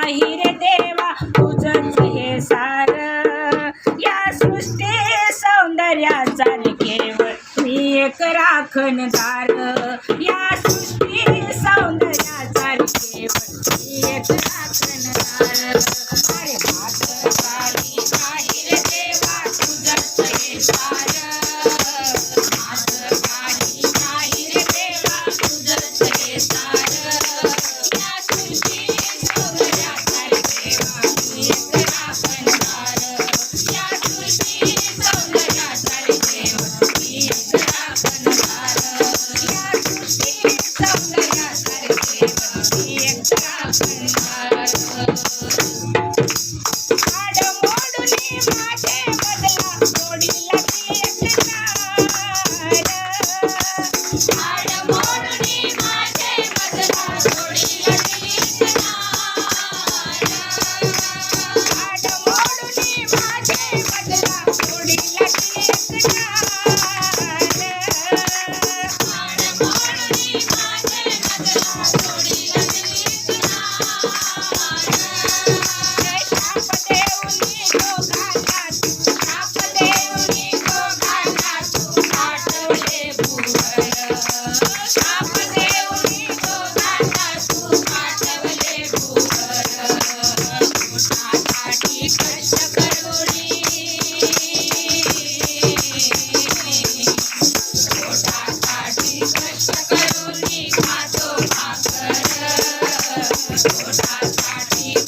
नाही रे देवा तुझंच हे सार. या सृष्टी सौंदर्याचा रे केवळ मी एक राखणदार. या सृष्टी सौंदर्याचा रे केवळ मी एक राखणदार. अरे मात्र काही नाही रे देवा तुझंच हे सार. मात्र काही नाही रे देवा तुझंच हे सार. या सृष्टी सौंदर्याचा रे केवळ मी एक राखणदार. या सृष्टी सौंदर्याचा रे केवळ मी एक राखणदार. या सृष्टी सौंदर्याचा रे केवळ मी एक राखणदार. आडमोडूनी माझे बदला जोडीला मी एक तार. आडमोडूनी माझे बदला जोडीला मी एक तार. आडमोडूनी माझे बदला जोडीला मी एक तार. आडमोडूनी माझे बदला जोडीला मी एक तार. शाप देऊनी दोघांना तू, शाप देऊनी दोघांना तू पाठवले भुवर. शाप देऊनी दोघांना तू पाठवले भुवर. पोटासाठी कष्ट करूनी, पोटासाठी कष्ट करूनी खातो भाकर. पोटासाठी